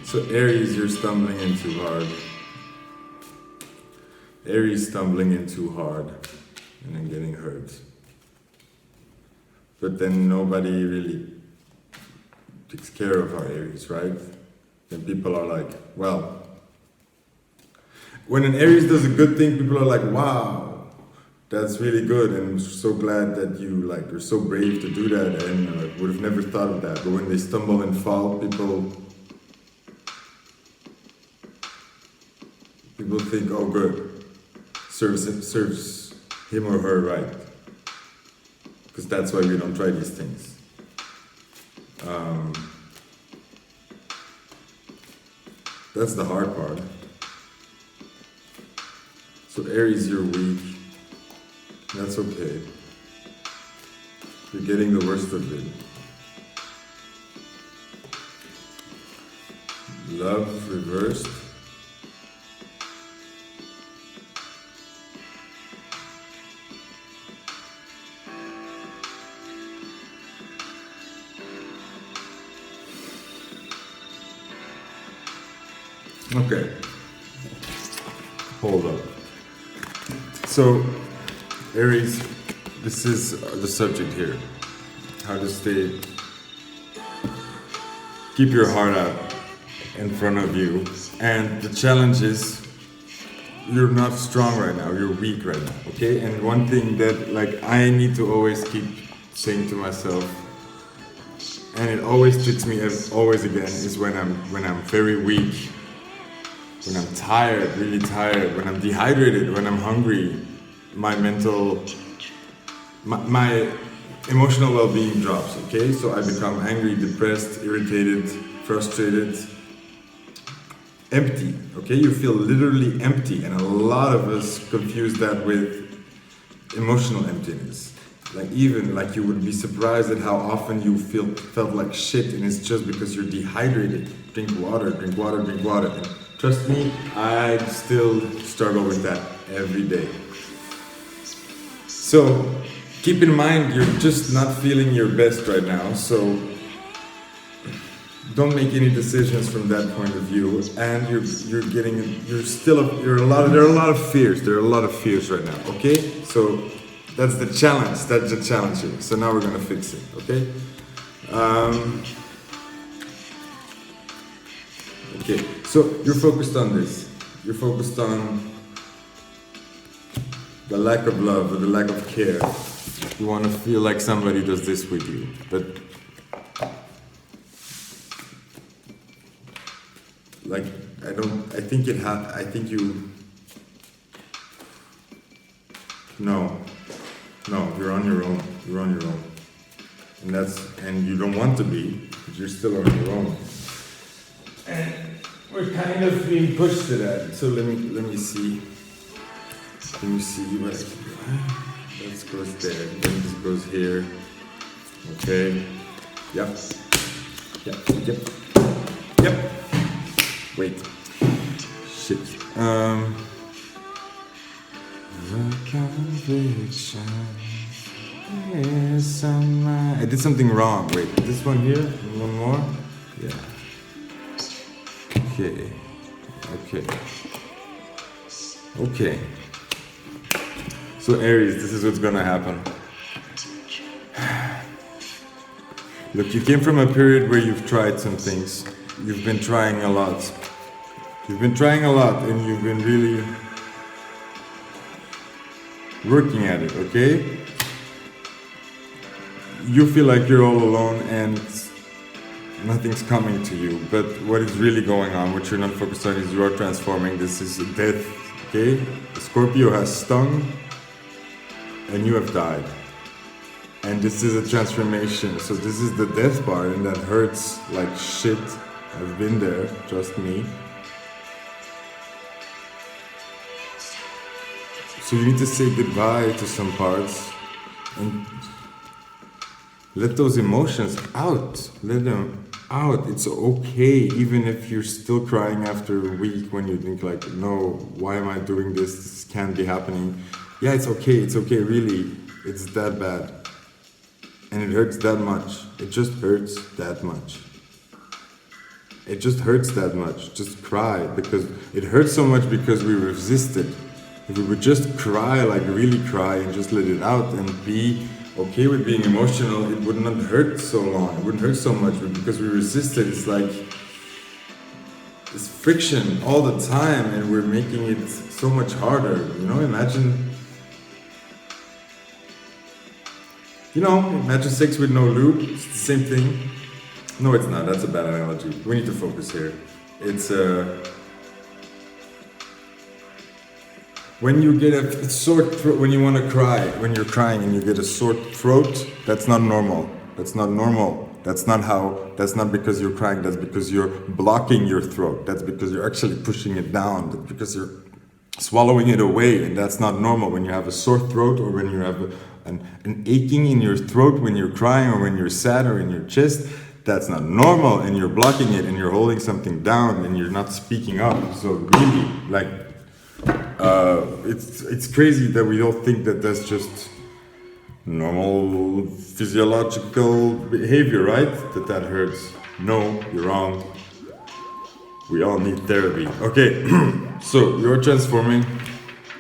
So Aries, you're stumbling in too hard. Aries stumbling in too hard and then getting hurt. But then nobody really takes care of our Aries, right? Then people are like, well, when an Aries does a good thing, people are like, wow, that's really good, and I'm so glad that you're so brave to do that, and would have never thought of that. But when they stumble and fall, people think, oh good, serves him or her right. Because that's why we don't try these things. That's the hard part. So Aries, you're weak. That's okay. You're getting the worst of it. Love reversed. Okay. Hold up. So, Aries, this is the subject here. How to keep your heart out in front of you. And the challenge is, you're not strong right now, you're weak right now, okay? And one thing that I need to always keep saying to myself, and it always hits me always again, is when I'm very weak, when I'm tired, really tired, when I'm dehydrated, when I'm hungry, my emotional well-being drops, okay? So I become angry, depressed, irritated, frustrated, empty, okay? You feel literally empty, and a lot of us confuse that with emotional emptiness. You would be surprised at how often you felt like shit, and it's just because you're dehydrated. Drink water, drink water, drink water. And trust me, I still struggle with that every day. So keep in mind, you're just not feeling your best right now, so don't make any decisions from that point of view. And there are a lot of fears right now, okay? So that's the challenge here. So now we're gonna fix it, okay? Okay, so you're focused on this. You're focused on the lack of love or the lack of care. You want to feel like somebody does this with you. But No, you're on your own. You're on your own. And you don't want to be, but you're still on your own. And we're kind of being pushed to that. So let me see. Let me see what I can do. This goes there, then this goes here. Okay. Yep. Wait. Shit. The conviction is I did something wrong. Wait, this one here? One more? Yeah. Okay. So Aries, this is what's gonna happen. Look, you came from a period where you've tried some things. You've been trying a lot. And you've been really working at it, okay? You feel like you're all alone and nothing's coming to you. But what is really going on, what you're not focused on, is you are transforming. This is death, okay? The Scorpio has stung and you have died. And this is a transformation. So this is the death part, and that hurts like shit. I've been there, trust me. So you need to say goodbye to some parts and let those emotions out. Let them out. It's okay, even if you're still crying after a week when you think like, no, why am I doing this? This can't be happening. Yeah, it's okay, really. It's that bad. And it hurts that much. It just hurts that much. it just hurts that much. Just cry, because it hurts so much because we resisted. If we would just cry, like really cry, and just let it out and be okay with being emotional, it would not hurt so long. It wouldn't hurt so much, but because we resisted, it's like it's friction all the time, and we're making it so much harder. You know, imagine sex with no lube. It's the same thing. No, it's not. That's a bad analogy. We need to focus here. It's when you get a sore throat, when you want to cry, when you're crying and you get a sore throat, that's not normal. That's not normal. That's not because you're crying, that's because you're blocking your throat. That's because you're actually pushing it down. That's because you're swallowing it away, and that's not normal. When you have a sore throat, or when you have an aching in your throat when you're crying, or when you're sad, or in your chest, that's not normal, and you're blocking it, and you're holding something down, and you're not speaking up. So really, like, it's crazy that we all think that that's just normal physiological behavior, right? That hurts. No, you're wrong. We all need therapy. Okay, so you're transforming.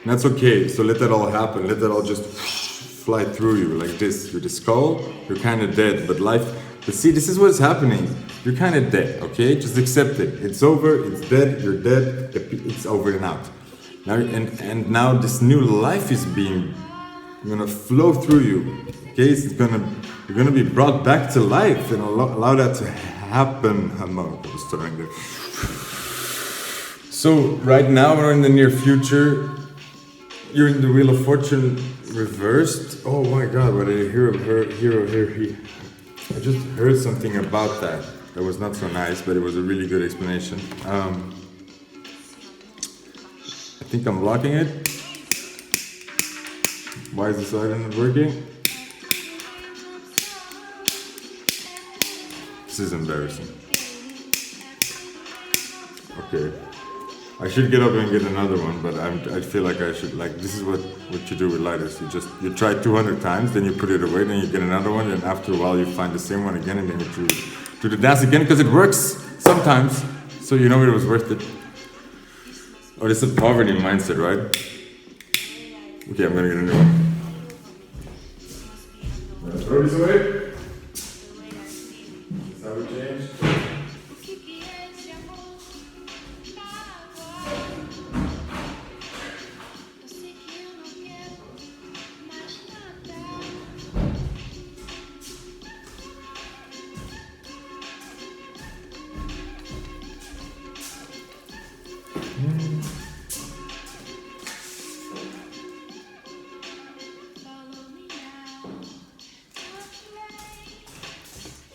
That's okay. So let that all happen. Let that all just fly through you like this. You're the skull. You're kind of dead, but life. But see, this is what's happening. You're kind of dead. Okay, just accept it. It's over. It's dead. You're dead. It's over and out. Now and now this new life is gonna flow through you. Okay, you're gonna be brought back to life, and allow that to happen. So right now, or in the near future, you're in the Wheel of Fortune reversed. Oh my God! What did I hear of her? I just heard something about that. That was not so nice, but it was a really good explanation. I think I'm blocking it. Why is this item not working? This is embarrassing. Okay. I should get up and get another one, but I feel like I should, like, this is what you do with lighters. You try 200 times, then you put it away, then you get another one, and after a while you find the same one again, and then you do the dance again, because it works sometimes. So you know it was worth it. Oh, this is a poverty mindset, right? Okay, I'm gonna get a new one. Throw this away. That's how we change.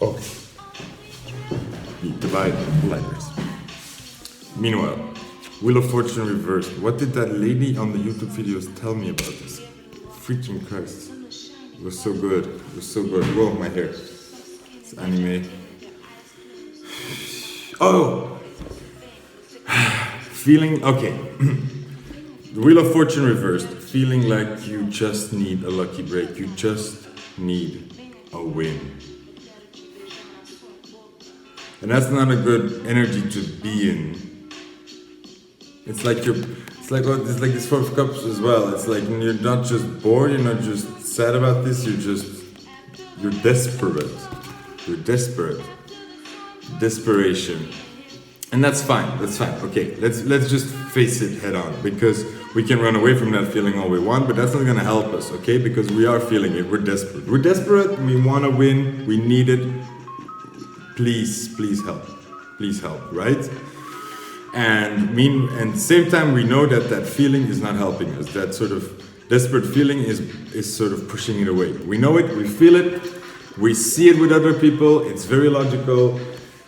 Okay. Need to buy lighters. Meanwhile, Wheel of Fortune reversed. What did that lady on the YouTube videos tell me about this? Freaking Christ. It was so good. It was so good. Whoa, my hair. It's anime. Oh! Feeling, okay. The Wheel of Fortune reversed. Feeling like you just need a lucky break. You just need a win. And that's not a good energy to be in. It's like this Four of Cups as well. It's like you're not just bored, you're not just sad about this, you're desperate. You're desperate. Desperation. And that's fine, Okay, let's just face it head on, because we can run away from that feeling all we want, but that's not gonna help us, okay? Because we are feeling it, we're desperate. We're desperate, we wanna win, we need it. Please help, right? And at the same time, we know that feeling is not helping us. That sort of desperate feeling is sort of pushing it away. We know it, we feel it, we see it with other people, it's very logical,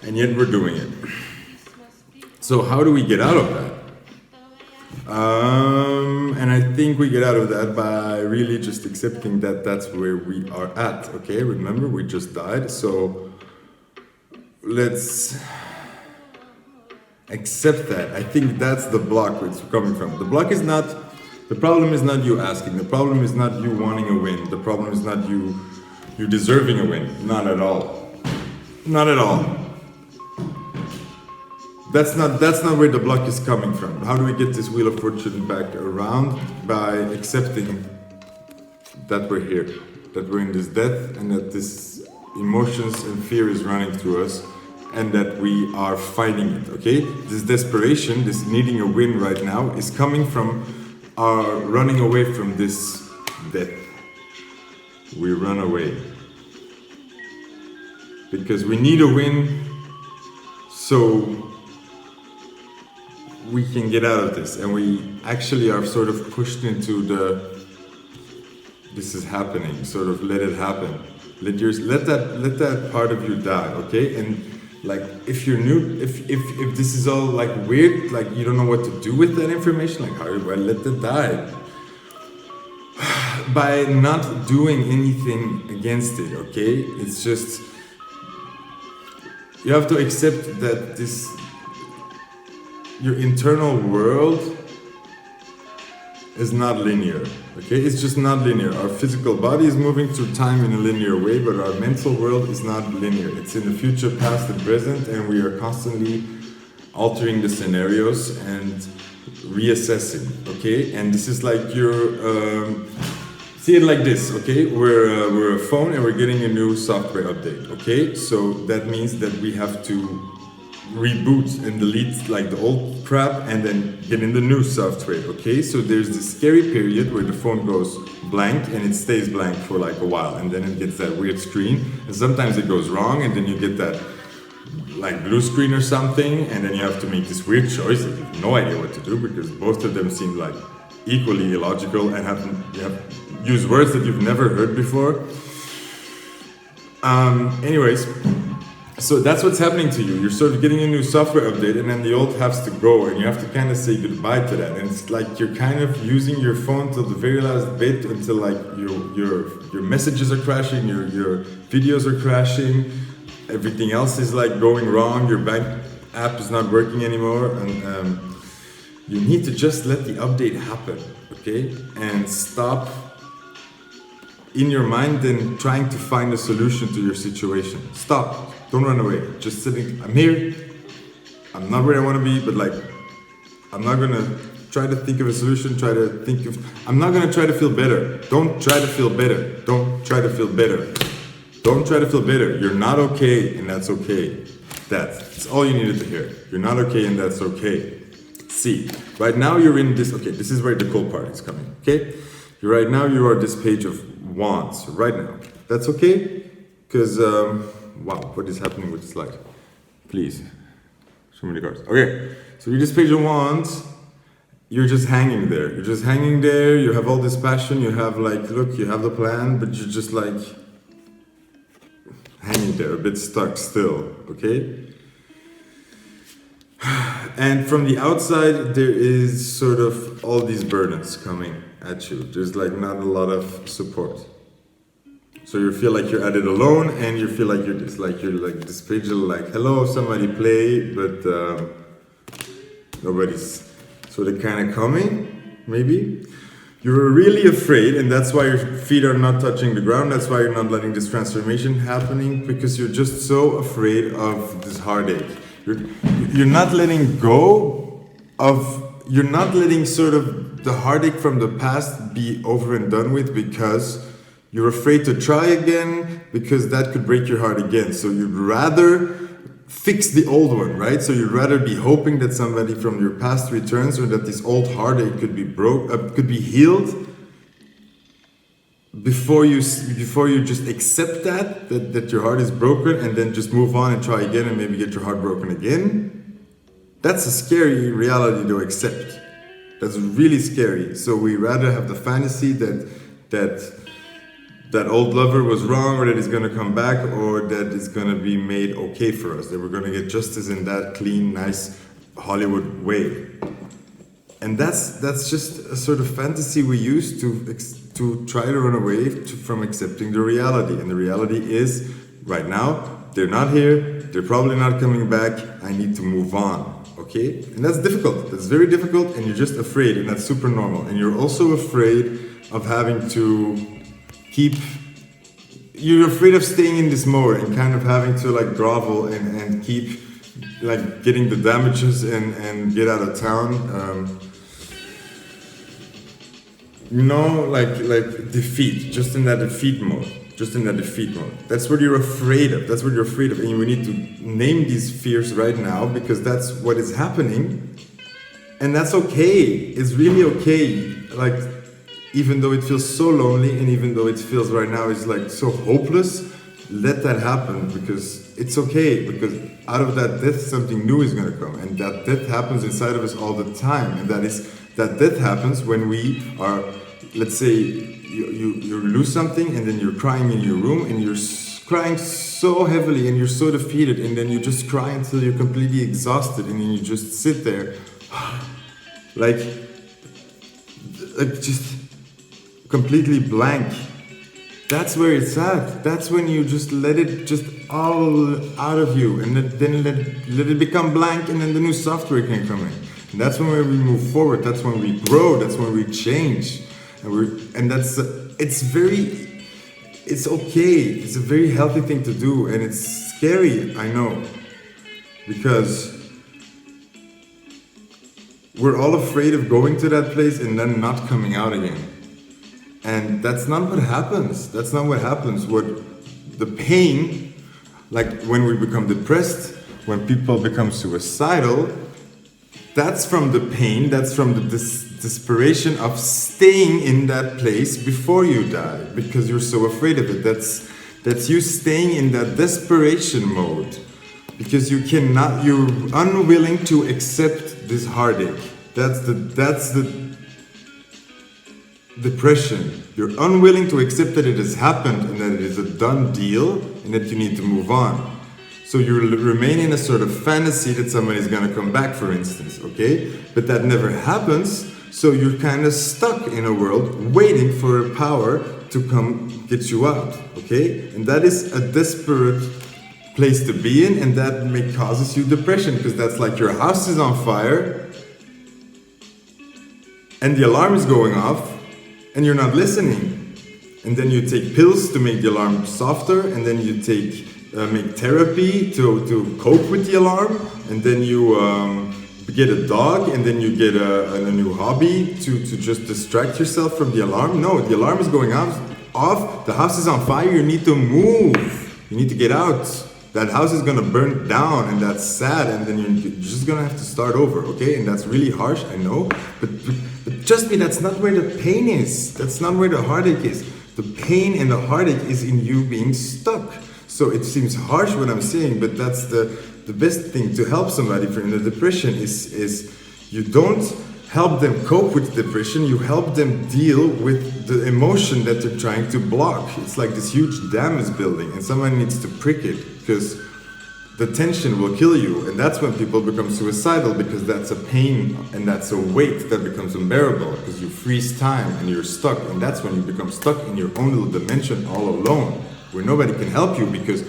and yet we're doing it. So how do we get out of that? And I think we get out of that by really just accepting that that's where we are at, okay? Remember, we just died, so let's accept that. I think that's the block where it's coming from. The problem is not you asking. The problem is not you wanting a win. The problem is not you deserving a win. Not at all. Not at all. That's not where the block is coming from. How do we get this wheel of fortune back around? By accepting that we're here, that we're in this death, and that this emotions and fear is running through us, and that we are fighting it. Okay, this desperation, this needing a win right now, is coming from our running away from this death. We run away because we need a win, so we can get out of this, and we actually are sort of pushed into the this is happening, sort of let it happen. Let that part of you die, okay? And like if you're new, if this is all like weird, like you don't know what to do with that information, like how do I let that die? By not doing anything against it, okay? It's just you have to accept that your internal world is not linear, okay? It's just not linear. Our physical body is moving through time in a linear way, but our mental world is not linear. It's in the future, past, and present, and we are constantly altering the scenarios and reassessing, okay? And this is like see it like this, okay? We're a phone and we're getting a new software update, okay? So that means that we have to reboot and delete like the old crap and then get in the new software, okay? So there's this scary period where the phone goes blank and it stays blank for like a while, and then it gets that weird screen, and sometimes it goes wrong, and then you get that like blue screen or something, and then you have to make this weird choice that you have no idea what to do because both of them seem like equally illogical and you have used words that you've never heard before. Anyways, so that's what's happening to you. You're sort of getting a new software update, and then the old has to go, and you have to kind of say goodbye to that. And it's like you're kind of using your phone till the very last bit, until like your messages are crashing, your videos are crashing, everything else is like going wrong. Your bank app is not working anymore, and you need to just let the update happen, okay? And stop in your mind then trying to find a solution to your situation. Stop. Don't run away. Just sitting. I'm here. I'm not where I want to be, but like, I'm not gonna try to think of a solution. I'm not gonna try to feel better. Don't try to feel better. Don't try to feel better. Don't try to feel better. You're not okay, and that's okay. That's all you needed to hear. You're not okay, and that's okay. See, right now you're in this. Okay, this is where the cool part is coming. Okay, right now you are this page of wands. Right now, that's okay, because. Wow, what is happening with the slide? Please, show me the cards. Okay, so you're this page of wands, you're just hanging there. You're just hanging there, you have all this passion, you have like, look, you have the plan, but you're just like hanging there, a bit stuck still, okay? And from the outside, there is sort of all these burdens coming at you. There's like not a lot of support. So you feel like you're at it alone, and you feel like you're this page of like, hello, somebody play, but nobody's sort of kind of coming, maybe. You're really afraid, and that's why your feet are not touching the ground. That's why you're not letting this transformation happening, because you're just so afraid of this heartache. You're not letting go of, you're not letting sort of the heartache from the past be over and done with, because you're afraid to try again, because that could break your heart again. So you'd rather fix the old one, right? So you'd rather be hoping that somebody from your past returns, or that this old heartache could be healed, before you just accept that your heart is broken, and then just move on and try again and maybe get your heart broken again. That's a scary reality to accept. That's really scary. So we rather have the fantasy that old lover was wrong, or that he's gonna come back, or that it's gonna be made okay for us, that we're gonna get justice in that clean, nice Hollywood way. And that's just a sort of fantasy we use to try to run away from accepting the reality. And the reality is, right now, they're not here, they're probably not coming back, I need to move on, okay? And that's difficult, that's very difficult, and you're just afraid, and that's super normal. And you're also afraid of having to you're afraid of staying in this mode and kind of having to like grovel and keep like getting the damages and get out of town. Like defeat, just in that defeat mode. That's what you're afraid of. And we need to name these fears right now, because that's what is happening. And that's okay. It's really okay. Like, even though it feels so lonely, and even though it feels right now is like so hopeless, let that happen, because it's okay. Because out of that death, something new is going to come. And that death happens inside of us all the time. And that death happens when we are, let's say, you lose something, and then you're crying in your room, and you're crying so heavily, and you're so defeated, and then you just cry until you're completely exhausted, and then you just sit there, like just completely blank. That's where it's at. That's when you just let it just all out of you, and then let it become blank, and then the new software can come in. And that's when we move forward. That's when we grow. That's when we change. It's okay. It's a very healthy thing to do, and it's scary, I know, because we're all afraid of going to that place and then not coming out again. And that's not what happens. What the pain, like when we become depressed, when people become suicidal, that's from the pain, that's from the desperation of staying in that place before you die, because you're so afraid of it. That's you staying in that desperation mode, because you're unwilling to accept this heartache. That's the depression. You're unwilling to accept that it has happened, and that it is a done deal, and that you need to move on. So you remain in a sort of fantasy that somebody's gonna come back, for instance, okay? But that never happens, so you're kind of stuck in a world waiting for a power to come get you out, okay? And that is a desperate place to be in, and that causes you depression, because that's like your house is on fire, and the alarm is going off, and you're not listening. And then you take pills to make the alarm softer, and then you make therapy to cope with the alarm, and then you get a dog, and then you get a new hobby to just distract yourself from the alarm. No, the alarm is going off, the house is on fire, you need to move, you need to get out. That house is gonna burn down, and that's sad, and then you're just gonna have to start over, okay? And that's really harsh, I know, but trust me, that's not where the pain is. That's not where the heartache is. The pain and the heartache is in you being stuck. So it seems harsh what I'm saying, but that's the best thing to help somebody in the depression is you don't help them cope with depression, you help them deal with the emotion that they're trying to block. It's like this huge dam is building, and someone needs to prick it, because the tension will kill you. And that's when people become suicidal, because that's a pain and that's a weight that becomes unbearable, because you freeze time and you're stuck. And that's when you become stuck in your own little dimension all alone, where nobody can help you, because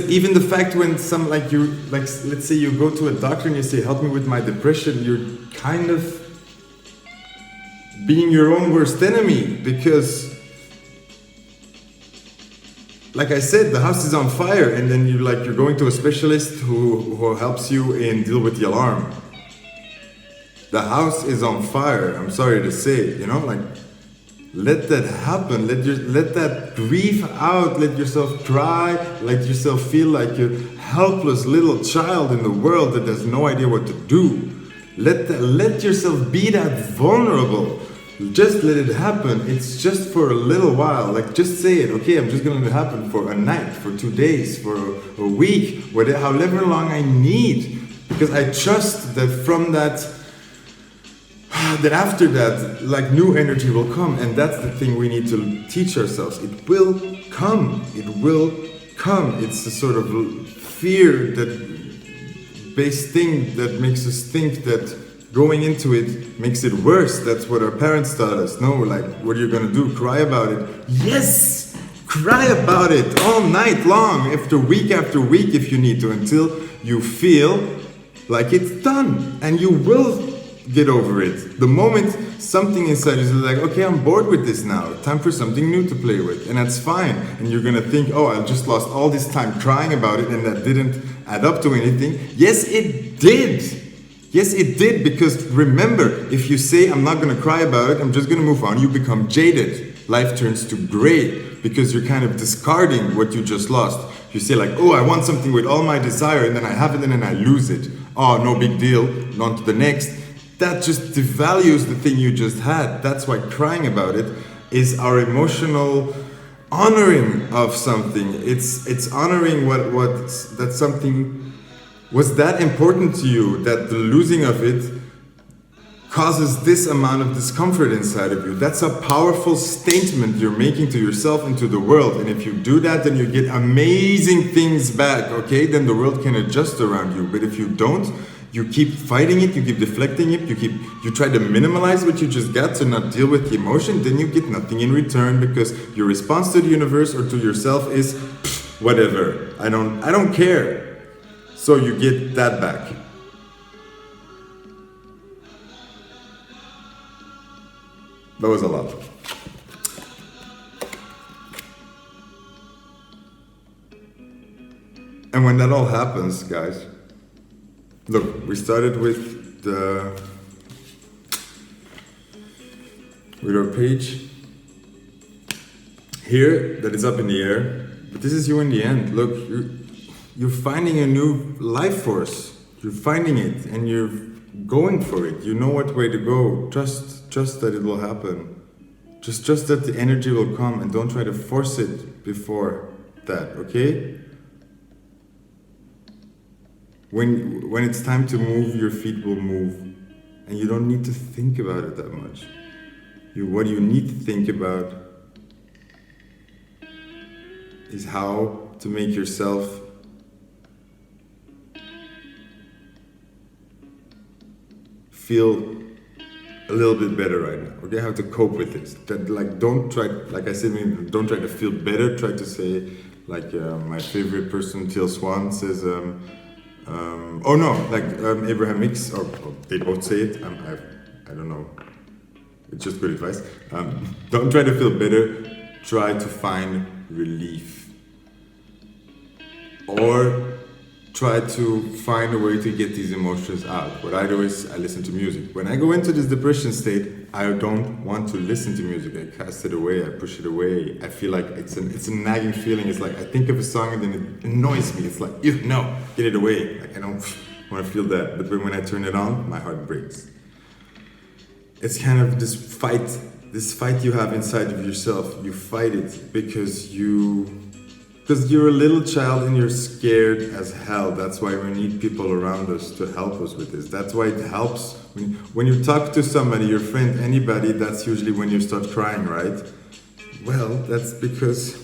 even the fact when let's say you go to a doctor and you say, help me with my depression, you're kind of being your own worst enemy, because like I said, the house is on fire, and then you're going to a specialist who helps you and deal with the alarm. The house is on fire, I'm sorry to say, let that happen, let that grief out, let yourself cry, let yourself feel like you're a helpless little child in the world that has no idea what to do. Let yourself be that vulnerable. Just let it happen. It's just for a little while. Just say it. Okay, I'm just going to happen for a night, for 2 days, for a week, however long I need. Because I trust that from that after that, new energy will come. And that's the thing we need to teach ourselves. It will come. It will come. It's a sort of fear-based thing that makes us think that going into it makes it worse. That's what our parents taught us. No, what are you gonna do? Cry about it? Yes! Cry about it all night long, after week if you need to, until you feel like it's done. And you will get over it. The moment something inside is like, okay, I'm bored with this now. Time for something new to play with, and that's fine. And you're gonna think, oh, I just lost all this time crying about it, and that didn't add up to anything. Yes, it did. Yes, it did, because remember, if you say, I'm not gonna cry about it, I'm just gonna move on, you become jaded. Life turns to gray, because you're kind of discarding what you just lost. You say like, oh, I want something with all my desire, and then I have it, and then I lose it. Oh, no big deal, on to the next. That just devalues the thing you just had. That's why crying about it is our emotional honoring of something. It's honoring that something was that important to you, that the losing of it causes this amount of discomfort inside of you. That's a powerful statement you're making to yourself and to the world. And if you do that, then you get amazing things back, okay? Then the world can adjust around you. But if you don't, you keep fighting it, you keep deflecting it, you try to minimize what you just got to not deal with the emotion, then you get nothing in return, because your response to the universe or to yourself is, whatever, I don't care. So you get that back. That was a lot. And when that all happens, guys, look, we started with our page here that is up in the air, but this is you in the end. Look, you're finding a new life force. You're finding it, and you're going for it. You know what way to go. Trust that it will happen. Just that the energy will come, and don't try to force it before that, okay? When it's time to move, your feet will move, and you don't need to think about it that much. What you need to think about is how to make yourself feel a little bit better right now, okay? How to cope with this. That, like, don't try, like I said, don't try to feel better. Try to say, like my favorite person, Teal Swan, says, Abraham Hicks, or they both say it. I don't know. It's just good advice. Don't try to feel better. Try to find relief, or try to find a way to get these emotions out. What I do is I listen to music. When I go into this depression state, I don't want to listen to music. I cast it away, I push it away. I feel like it's a nagging feeling. It's like I think of a song and then it annoys me. It's like, no, get it away. Like I don't want to feel that. But when I turn it on, my heart breaks. It's kind of this fight you have inside of yourself. You fight it because you're a little child and you're scared as hell. That's why we need people around us to help us with this. That's why it helps when you talk to somebody, your friend, anybody. That's usually when you start crying, right? Well, that's because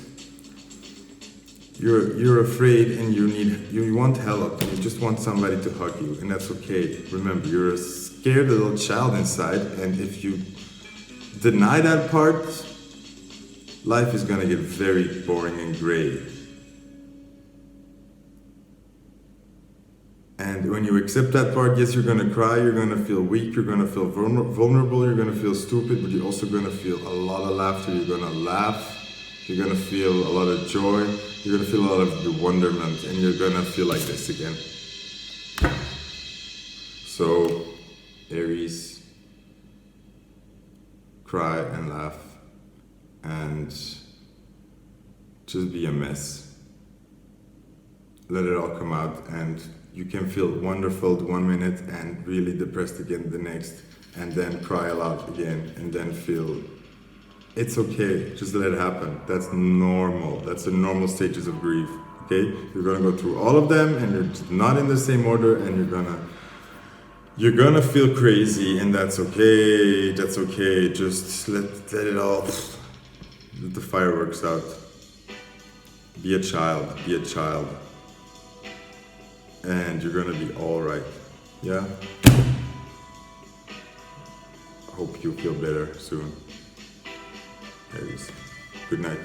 you're afraid and you want help, and you just want somebody to hug you, and that's okay. Remember, you're a scared little child inside, and if you deny that part, life is gonna get very boring and gray. And when you accept that part, yes, you're gonna cry, you're gonna feel weak, you're gonna feel vulnerable, you're gonna feel stupid, but you're also gonna feel a lot of laughter. You're gonna laugh, you're gonna feel a lot of joy, you're gonna feel a lot of bewilderment, and you're gonna feel like this again. So, Aries, cry and laugh, and just be a mess. Let it all come out, and you can feel wonderful 1 minute and really depressed again the next, and then cry a lot again, and then feel it's okay. Just let it happen. That's normal. That's the normal stages of grief. Okay, you're gonna go through all of them, and you're not in the same order, and you're gonna feel crazy, and that's okay. That's okay. Just let it all. Let the fireworks out. Be a child. Be a child. And you're gonna be all right. Yeah. Hope you feel better soon. Aries. Good night.